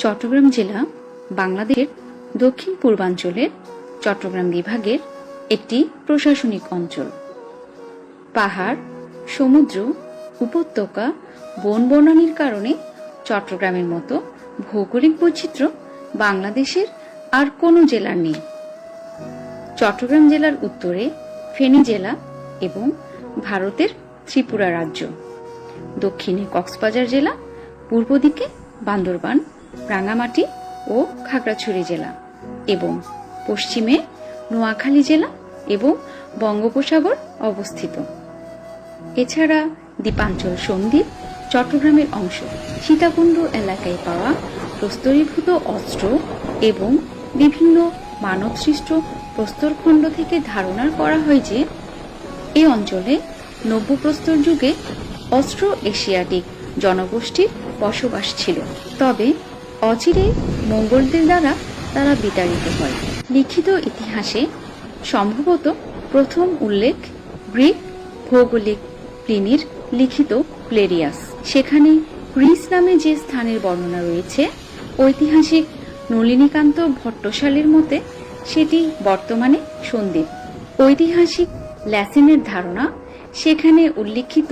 চট্টগ্রাম জেলা বাংলাদেশের দক্ষিণ পূর্বাঞ্চলের চট্টগ্রাম বিভাগের একটি প্রশাসনিক অঞ্চল। পাহাড়, সমুদ্র, উপত্যকা, বন-বনানীর কারণে চট্টগ্রামের মতো ভৌগোলিক বৈচিত্র্য বাংলাদেশের আর কোনো জেলার নেই। চট্টগ্রাম জেলার উত্তরে ফেনী জেলা এবং ভারতের ত্রিপুরা রাজ্য, দক্ষিণে কক্সবাজার জেলা, পূর্ব দিকে বান্দরবান, রাঙ্গামাটি ও খাগড়াছড়ি জেলা এবং পশ্চিমে নোয়াখালী জেলা এবং বঙ্গোপসাগর অবস্থিত। এছাড়া দ্বীপাঞ্চল সন্দ্বীপ চট্টগ্রামের অংশ। সীতাকুণ্ড এলাকায় পাওয়া প্রস্তরীভূত অস্ত্র এবং বিভিন্ন মানবসৃষ্ট প্রস্তরখণ্ড থেকে ধারণা করা হয় যে এই অঞ্চলে নব্যপ্রস্তর যুগে অস্ট্রো এশিয়াটিক জনগোষ্ঠীর বসবাস ছিল, তবে অচিরে মঙ্গোলদের দ্বারা তারা বিতাড়িত হয়। লিখিত ইতিহাসে সম্ভবত প্রথম উল্লেখ গ্রিক ভৌগোলিক প্লিনির লিখিত প্লেরিয়াস। সেখানে গ্রিস নামে যে স্থানের বর্ণনা রয়েছে, ঐতিহাসিক নলিনীকান্ত ভট্টশালীর মতে সেটি বর্তমানে সন্দ্বীপ। ঐতিহাসিক ল্যাসিনের ধারণা সেখানে উল্লিখিত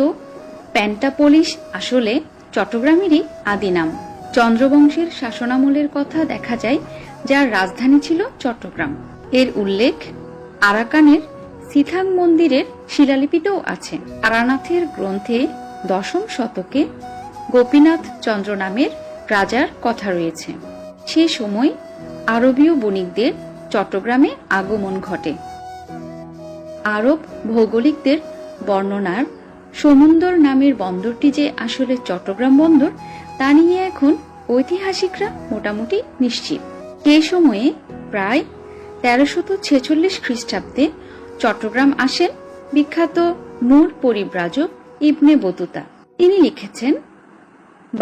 প্যান্টাপোলিস আসলে চট্টগ্রামেরই আদি নাম। চন্দ্রবংশের শাসনামলের কথা দেখা যায়, যার রাজধানী ছিল চট্টগ্রাম। এর উল্লেখ আরাকানের সিথাং মন্দিরের শিলালিপিতেও আছে। তারানাথের গ্রন্থে ১০ম শতকে গোপীনাথ চন্দ্র নামের রাজার কথা রয়েছে। সে সময় আরবীয় বণিকদের চট্টগ্রামে আগমন ঘটে। আরব ভৌগোলিকদের বর্ণনার সমুন্দর নামের বন্দরটি যে আসলে চট্টগ্রাম বন্দর, তা নিয়ে এখন ঐতিহাসিকরা মোটামুটি নিশ্চিত। সেই সময়ে প্রায় ১৩৪৬ খ্রিস্টাব্দে চট্টগ্রাম আসেন বিখ্যাত নূর পরিব্রাজক ইবনে বতুতা। তিনি লিখেছেন,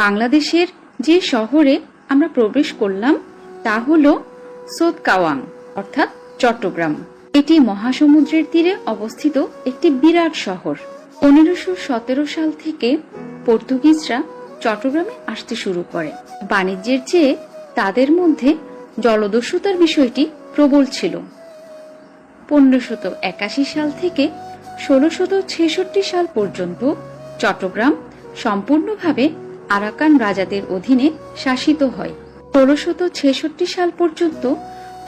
বাংলাদেশের যে শহরে আমরা প্রবেশ করলাম তা হল সোতকাওয়াং অর্থাৎ চট্টগ্রাম। এটি মহাসমুদ্রের তীরে অবস্থিত একটি বিরাট শহর। ১৫১৭ সাল থেকে পর্তুগিজরা চট্টগ্রামে আসতে শুরু করে। বাণিজ্যের চেয়ে তাদের মধ্যে জলদস্যুতার বিষয়টি প্রবল ছিল। ১৫৮১ সাল থেকে ১৬৬৬ সাল পর্যন্ত চট্টগ্রাম সম্পূর্ণভাবে আরাকান রাজাদের অধীনে শাসিত হয়। ১৬৬৬ সাল পর্যন্ত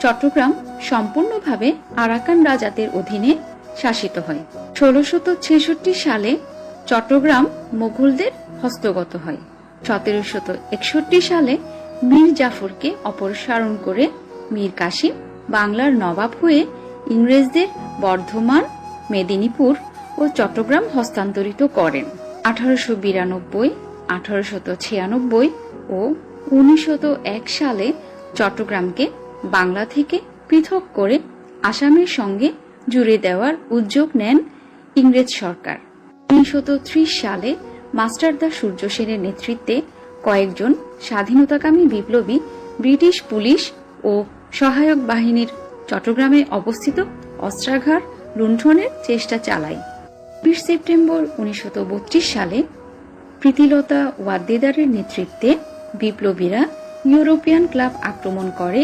চট্টগ্রাম সম্পূর্ণভাবে আরাকান রাজাদের অধীনে শাসিত হয়। ১৬৬৬ সালে চট্টগ্রাম মুঘলদের হস্তগত হয়। ১৭৬১ সালে মীর জাফরকে অপসারণ করে মীর কাসিম বাংলার নবাব হয়ে ইংরেজদের বর্ধমান, মেদিনীপুর ও চট্টগ্রাম হস্তান্তরিত করেন। ১৮৯২, ১৮৯৬ ও ১৯০১ সালে চট্টগ্রামকে বাংলা থেকে পৃথক করে আসামের সঙ্গে জুড়ে দেওয়ার উদ্যোগ নেন ইংরেজ সরকার। ১৯৩০ সালে মাস্টারদা সূর্য সেনের নেতৃত্বে কয়েকজন স্বাধীনতাকামী বিপ্লবী ব্রিটিশ পুলিশ ও সহায়ক বাহিনীর চট্টগ্রামে অবস্থিত অস্ত্রাগার লুণ্ঠনের চেষ্টা চালায়। ২০ সেপ্টেম্বর ১৯৩২ সালে প্রীতিলতা ওয়াদ্দেদারের নেতৃত্বে বিপ্লবীরা ইউরোপিয়ান ক্লাব আক্রমণ করে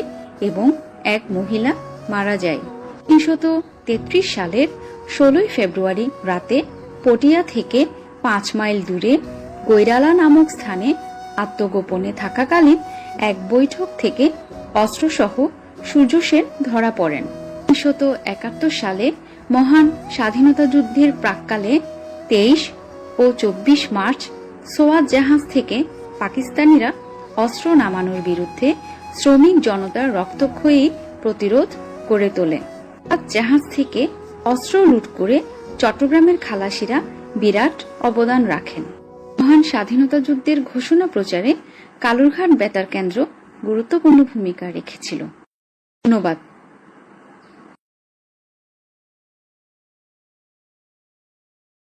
এবং এক মহিলা মারা যায়। ১৯৩৩ সালের ১৬ ফেব্রুয়ারি রাতে পটিয়া থেকে ৫ মাইল দূরে গৈরালা নামক স্থানে আত্মগোপনে থাকাকালীন এক বৈঠক থেকে অস্ত্রসহ সূর্য সেন ধরা পড়েন। ১৯৭১ সালে মহান স্বাধীনতা যুদ্ধের প্রাক্কালে ২৩ ও ২৪ মার্চ সোয়াত জাহাজ থেকে পাকিস্তানিরা অস্ত্র নামানোর বিরুদ্ধে শ্রমিক জনতার রক্তক্ষয়ী প্রতিরোধ গড়ে তোলে। জাহাজ থেকে অস্ত্র লুট করে চট্টগ্রামের খালাসিরা বিরাট অবদান রাখেন। মহান স্বাধীনতা যুদ্ধের ঘোষণা প্রচারে কালুরঘাট বেতার কেন্দ্র গুরুত্বপূর্ণ ভূমিকা রেখেছিল। ধন্যবাদ।